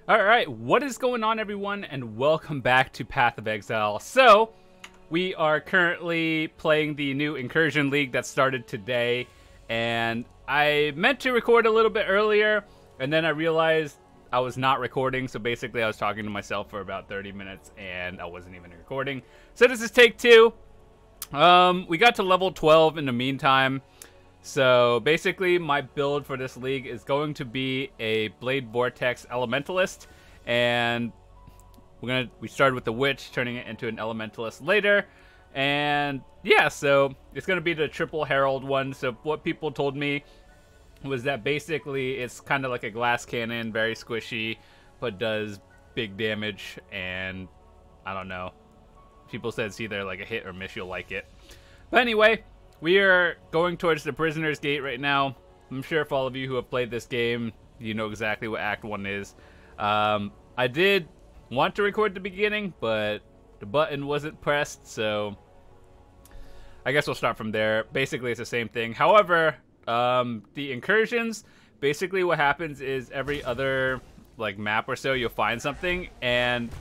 Alright, what is going on, everyone, and welcome back to Path of Exile. So, we are currently playing the new Incursion League that started today, and I meant to record a little bit earlier, and then I realized I was not recording, so basically I was talking to myself for about 30 minutes, and I wasn't even recording. So this is take 2. We got to level 12 in the meantime. So basically my build for this league is going to be a Blade Vortex Elementalist, and we started with the Witch, turning it into an Elementalist later, and yeah, so it's gonna be the triple Herald one. So what people told me was that basically it's kind of like a glass cannon, very squishy, but does big damage, and I don't know. People said it's either like a hit or miss, you'll like it. But anyway, we are going towards the Prisoner's Gate right now. I'm sure for all of you who have played this game, you know exactly what Act 1 is. I did want to record the beginning, but the button wasn't pressed, so I guess we'll start from there. Basically, it's the same thing. However, the incursions, basically what happens is every other like map or so, you'll find something, and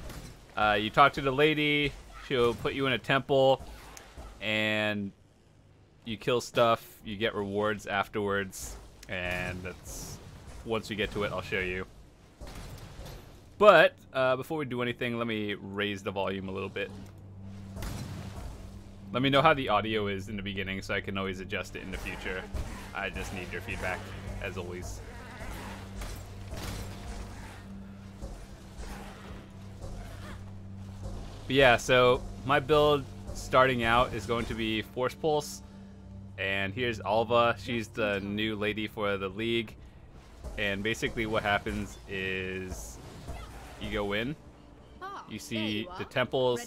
you talk to the lady, she'll put you in a temple, and you kill stuff, you get rewards afterwards, and that's once we get to it, I'll show you. But before we do anything, let me raise the volume a little bit. Let me know how the audio is in the beginning so I can always adjust it in the future. I just need your feedback, as always. But yeah, so my build starting out is going to be Force Pulse. And here's Alva. She's the new lady for the league. And basically what happens is you go in, you see the temples,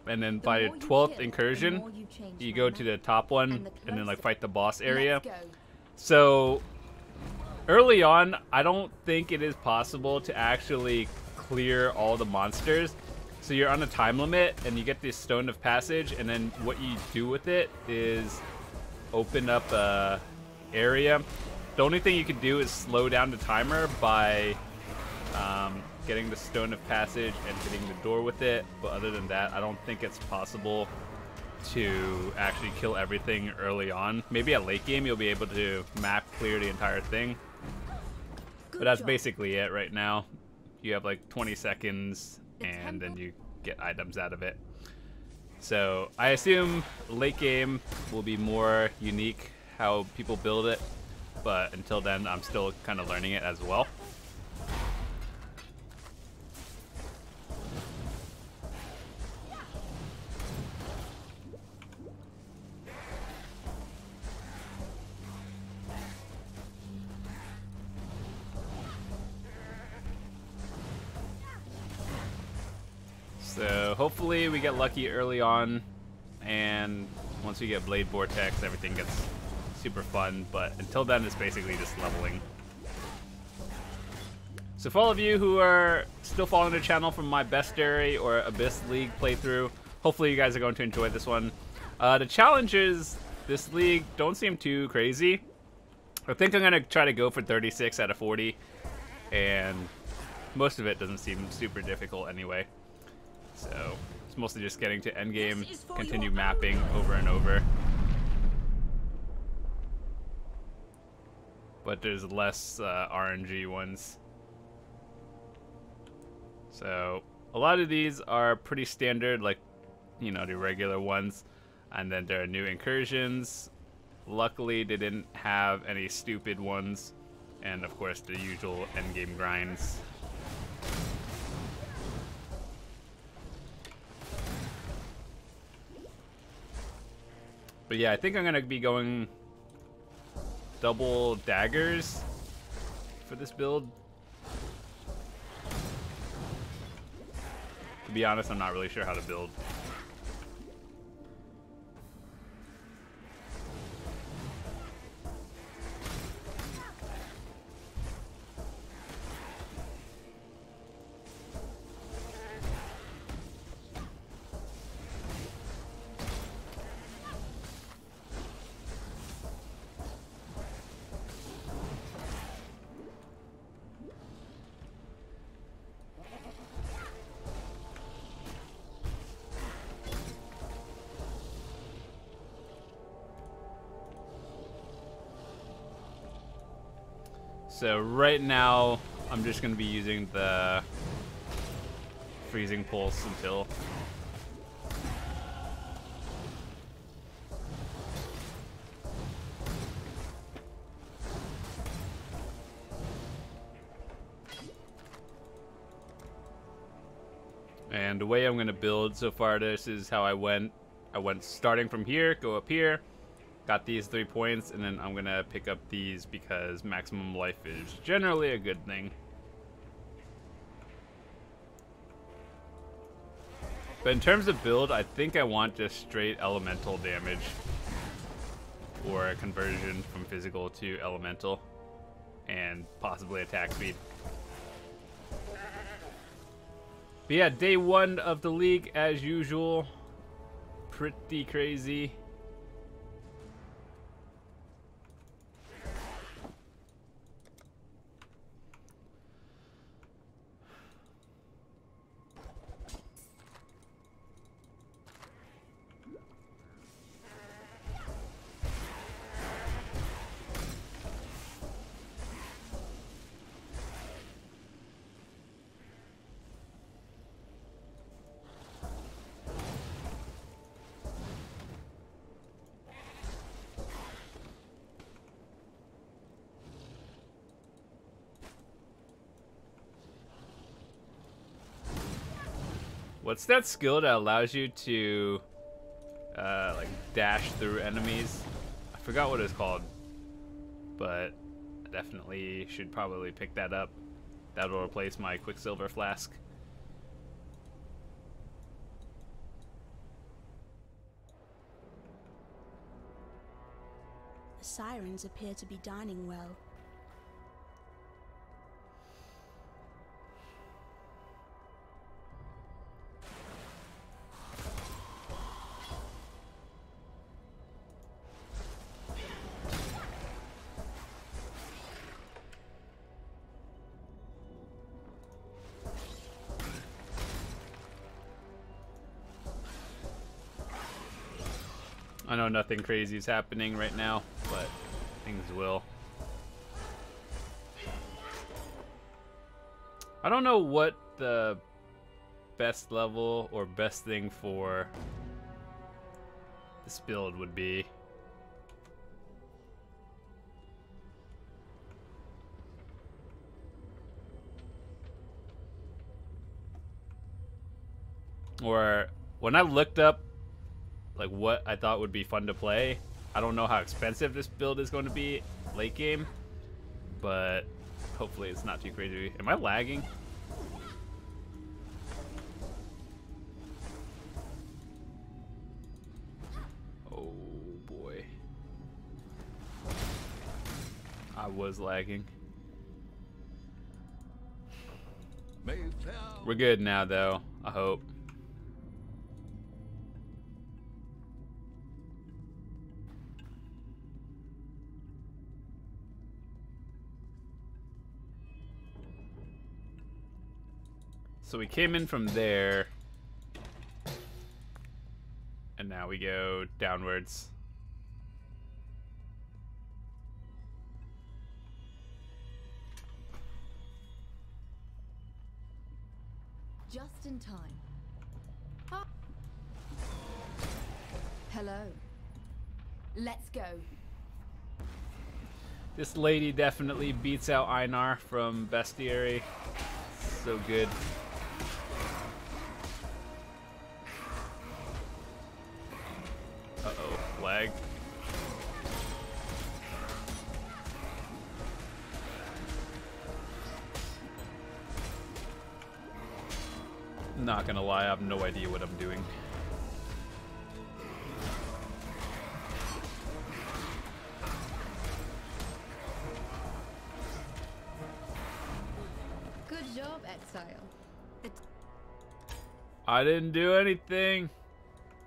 and then by the 12th incursion, you go to the top one and then like fight the boss area. So early on, I don't think it is possible to actually clear all the monsters. So you're on a time limit, and you get this Stone of Passage, and then what you do with it is open up a area. The only thing you can do is slow down the timer by getting the Stone of Passage and hitting the door with it. But other than that, I don't think it's possible to actually kill everything early on. Maybe at late game, you'll be able to map clear the entire thing. But that's basically it right now. You have like 20 seconds. And then you get items out of it. So I assume late game will be more unique how people build it, but until then I'm still kind of learning it as well. So hopefully we get lucky early on, and once we get Blade Vortex, everything gets super fun, but until then it's basically just leveling. So for all of you who are still following the channel from my Bestiary or Abyss League playthrough, hopefully you guys are going to enjoy this one. The challenges this league don't seem too crazy. I think I'm going to try to go for 36 out of 40, and most of it doesn't seem super difficult anyway. So it's mostly just getting to endgame, continue mapping over and over. But there's less RNG ones. So a lot of these are pretty standard, like, you know, the regular ones. And then there are new incursions. Luckily, they didn't have any stupid ones. And of course, the usual endgame grinds. But yeah, I think I'm going to be going double daggers for this build. To be honest, I'm not really sure how to build. So right now, I'm just going to be using the freezing pulse until... And the way I'm going to build so far, this is how I went. I went starting from here, go up here, got these 3 points, and then I'm going to pick up these because maximum life is generally a good thing. But in terms of build, I think I want just straight elemental damage. Or a conversion from physical to elemental. And possibly attack speed. But yeah, day 1 of the league, as usual. Pretty crazy. What's that skill that allows you to like dash through enemies? I forgot what it's called, but I definitely should probably pick that up. That'll replace my Quicksilver Flask. The sirens appear to be dining well. I know nothing crazy is happening right now, but things will. I don't know what the best level or best thing for this build would be. Or when I looked up like what I thought would be fun to play, I don't know how expensive this build is going to be late game, but hopefully it's not too crazy. Am I lagging? Oh boy. I was lagging. We're good now though, I hope. So we came in from there, and now we go downwards. Just in time. Oh. Hello. Let's go. This lady definitely beats out Einar from Bestiary. So good. Uh-oh, lag. Not gonna lie, I have no idea what I'm doing. Good job, Exile. I didn't do anything.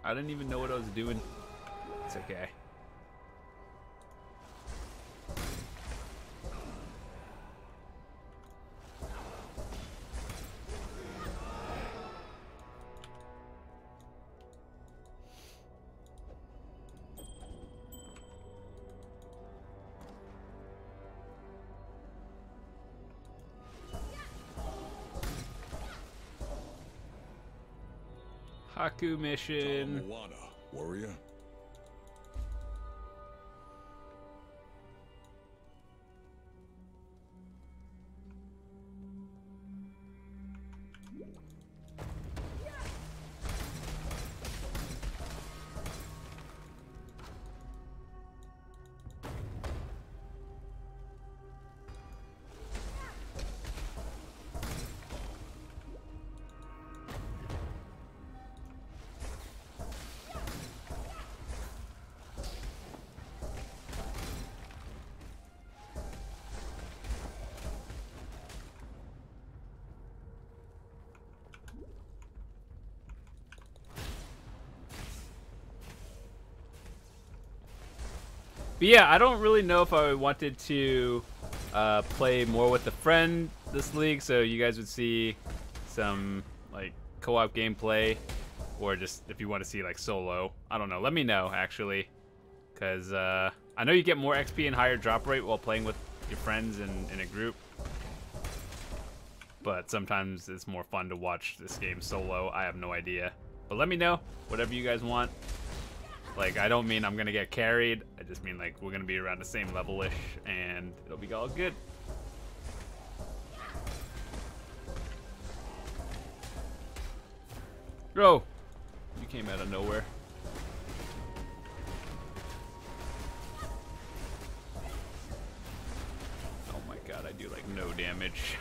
I didn't even know what I was doing. It's okay. Haku mission. Moana, warrior. But yeah, I don't really know if I wanted to play more with a friend this league, so you guys would see some like co-op gameplay, or just if you want to see like solo. I don't know. Let me know actually, because I know you get more XP and higher drop rate while playing with your friends in a group. But sometimes it's more fun to watch this game solo. I have no idea. But let me know, whatever you guys want. Like, I don't mean I'm gonna get carried. I just mean like we're gonna be around the same level-ish and it'll be all good. Bro, you came out of nowhere. Oh my god, I do like no damage.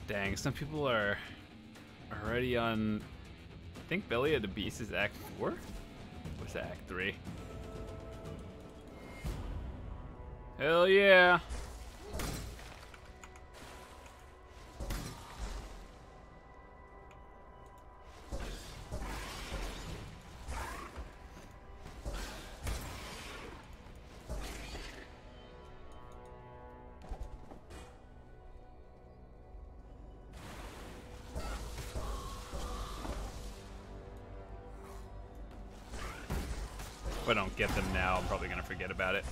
Dang, some people are already on, I think Belly of the Beast is Act 4? What's Act 3? Hell yeah! If I don't get them now, I'm probably gonna forget about it.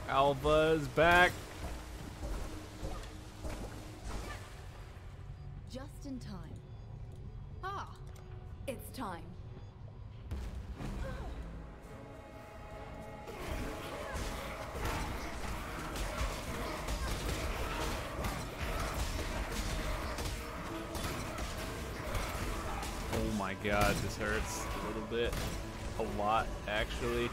Alva's back. Just in time. Ah, it's time. Oh my god, this hurts a little bit. A lot, actually.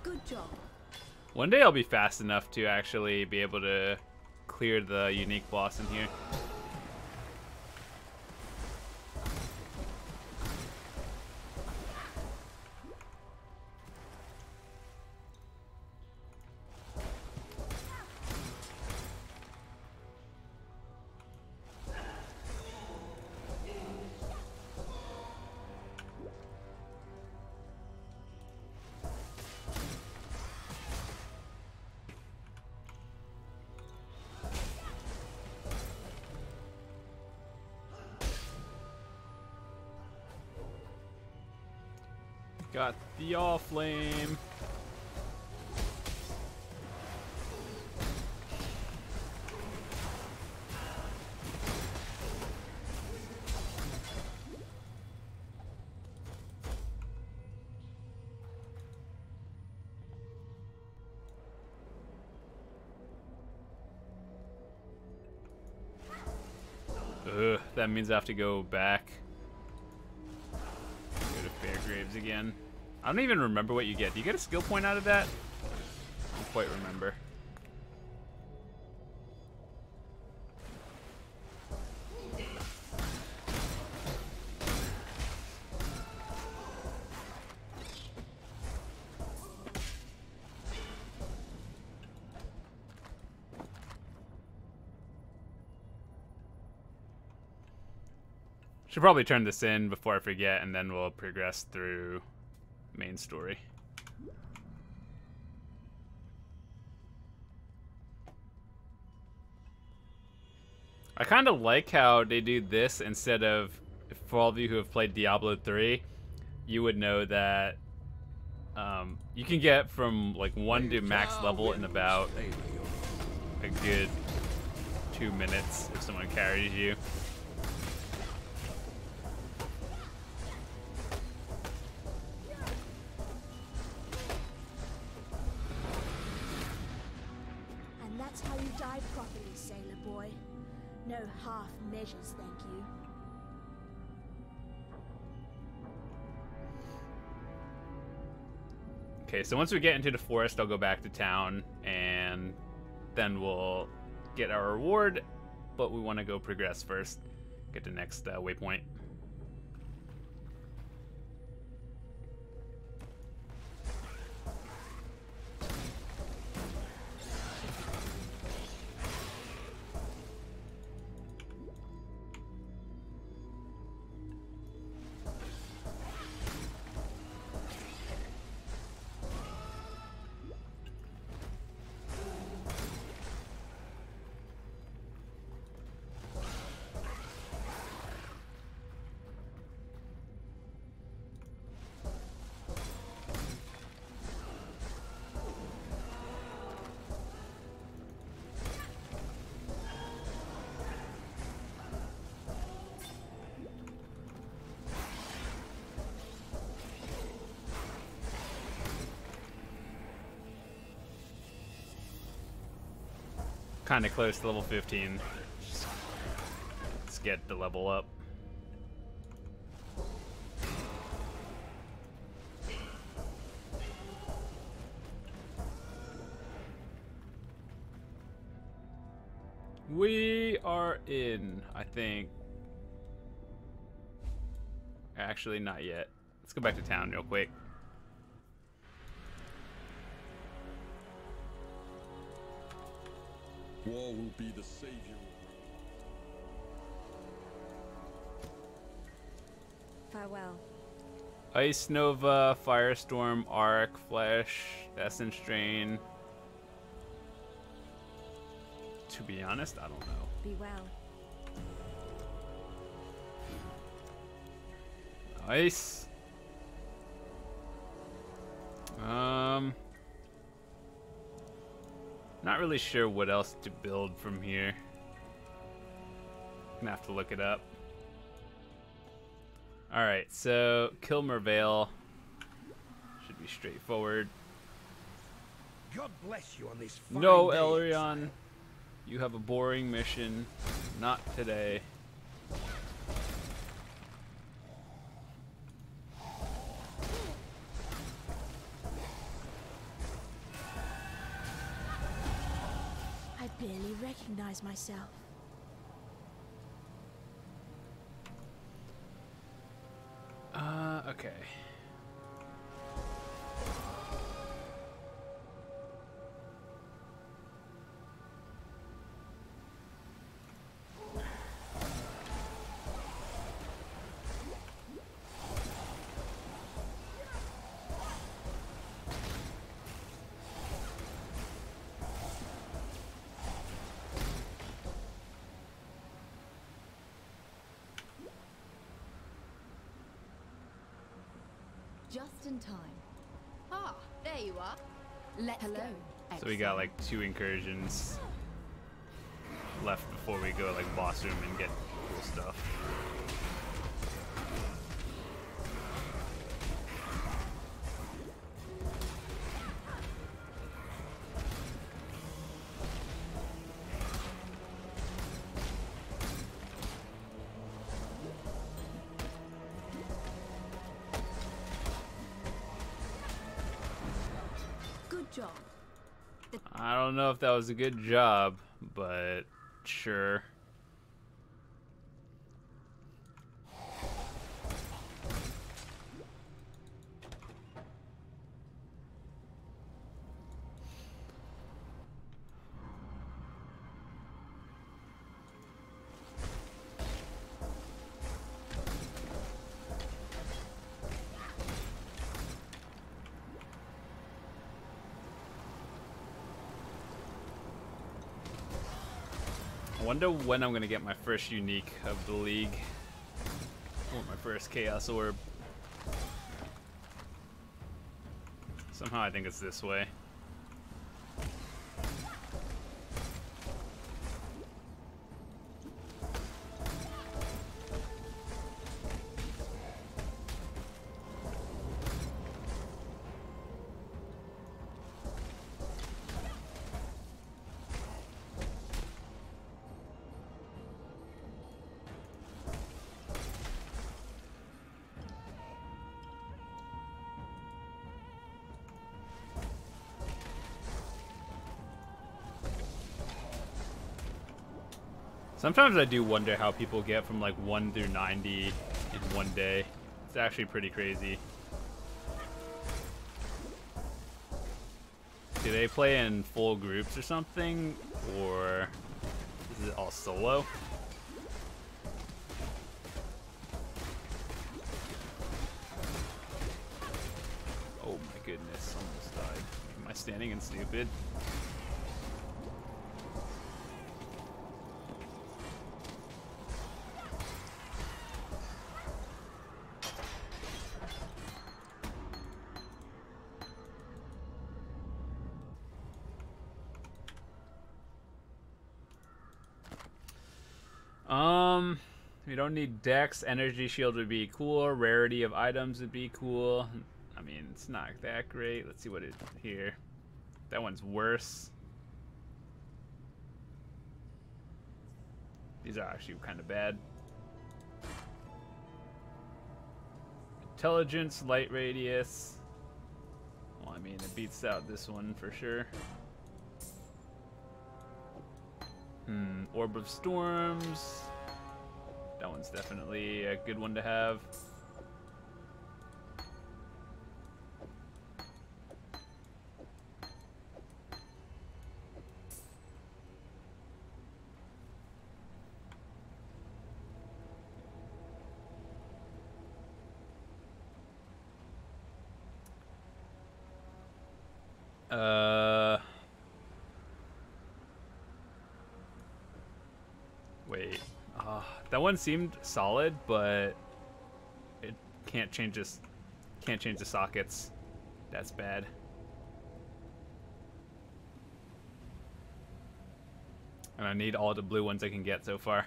Good job. One day I'll be fast enough to actually be able to clear the unique boss in here. Got the all flame. Ugh, that means I have to go back. Go to Fairgraves again. I don't even remember what you get. Do you get a skill point out of that? I don't quite remember. Should probably turn this in before I forget, and then we'll progress through main story. I kind of like how they do this instead of, for all of you who have played Diablo 3, you would know that you can get from like 1 to max level in about a good 2 minutes if someone carries you. How you die properly, sailor boy. No half measures, thank you. Okay, so once we get into the forest, I'll go back to town, and then we'll get our reward, but we want to go progress first. Get the next waypoint. Kind of close to level 15. Let's get the level up. We are in, I think. Actually, not yet. Let's go back to town real quick. War will be the savior. Farewell. Ice Nova, Firestorm, Arc, Flash, Essence Drain. To be honest, I don't know. Be well. Nice. Not really sure what else to build from here. Gonna have to look it up. Alright, so kill Mervale. Should be straightforward. God bless you on this fine No, day. Elrion. You have a boring mission. Not today. I barely recognize myself. Okay. Just in time. Ah, there you are. Let's go. So we got like 2 incursions left before we go like boss room and get cool stuff. job. I don't know if that was a good job, but sure. I wonder when I'm gonna get my first unique of the league. Or my first chaos orb. Somehow I think it's this way. Sometimes I do wonder how people get from like 1 through 90 in one day. It's actually pretty crazy. Do they play in full groups or something? Or is it all solo? Oh my goodness, almost died. Am I standing in stupid? We don't need dex. Energy shield would be cool. Rarity of items would be cool. I mean, it's not that great. Let's see what it is here. That one's worse. These are actually kind of bad. Intelligence, light radius. Well, I mean, it beats out this one for sure. Orb of Storms. That one's definitely a good one to have. Wait. That one seemed solid, but it can't change this. Can't change the sockets. That's bad. And I need all the blue ones I can get so far.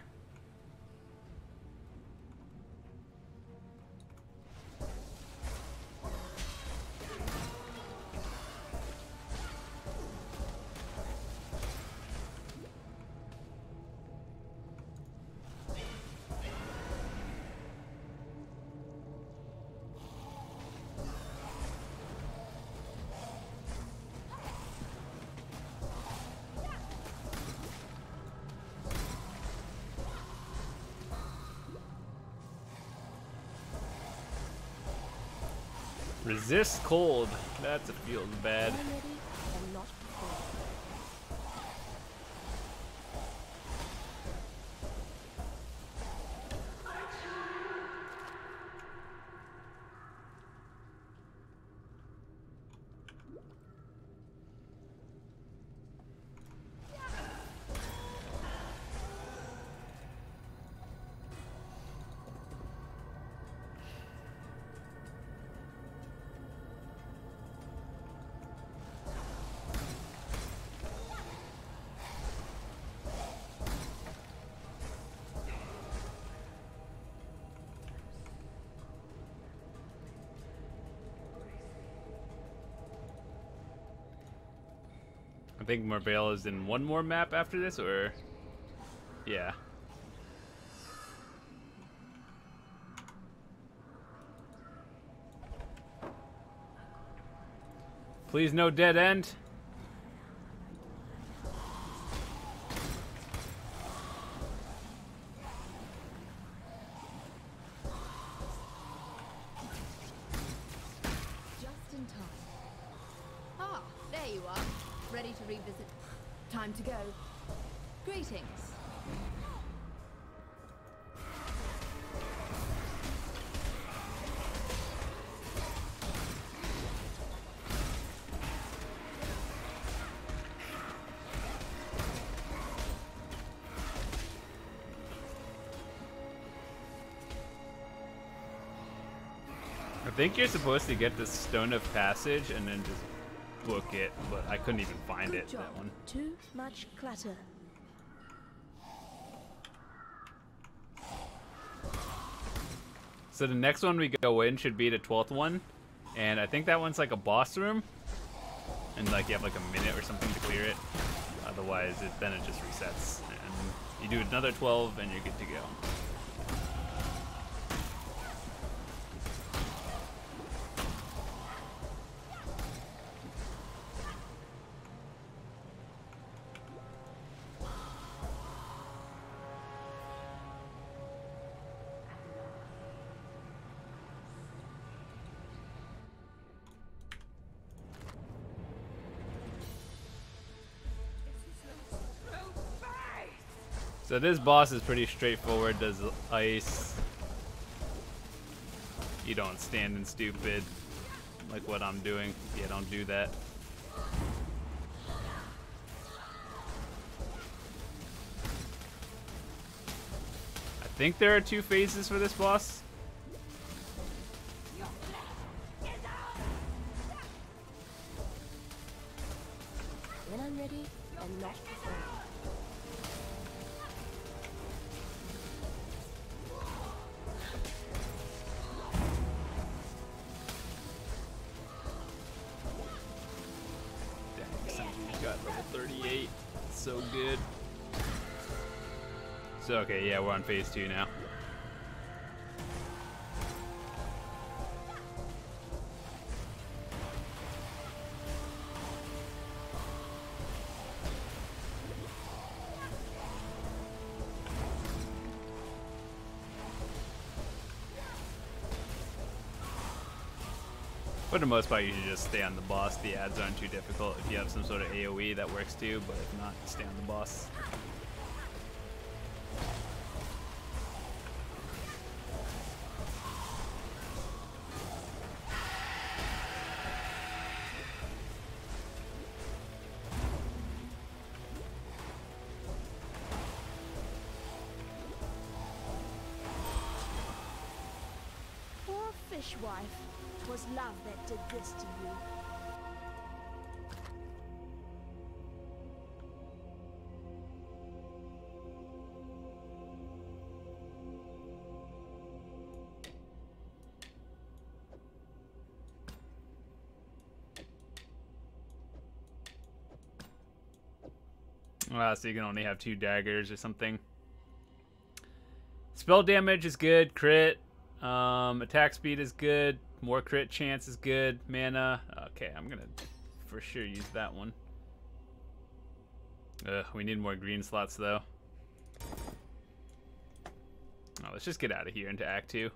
Resist cold. That feels bad. I think Marbella is in one more map after this, or... Yeah. Please no dead end. Just in time. Ah, there you are. Ready to revisit. Time to go. Greetings. I think you're supposed to get the Stone of Passage and then just book it, but I couldn't even find Good it, job. that one. Too much clutter. So the next one we go in should be the 12th one, and I think that one's like a boss room, and like you have like a minute or something to clear it. Otherwise, then it just resets, and you do another 12, and you're good to go. So this boss is pretty straightforward, does ice. You don't stand in stupid, like what I'm doing. Yeah, don't do that. I think there are 2 phases for this boss. When I'm ready, and not before. Got level 38. So good. So, okay, yeah, we're on phase 2 now. For the most part, you should just stay on the boss. The ads aren't too difficult. If you have some sort of AoE, that works too, but if not, stay on the boss. Poor fishwife. 'Twas love that did this to you. So you can only have 2 daggers or something. Spell damage is good. Crit. Attack speed is good. More crit chance is good. Mana. Okay, I'm gonna for sure use that one. We need more green slots though. Oh, let's just get out of here into Act 2.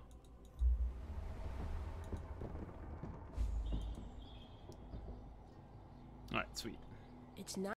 Alright, sweet. It's not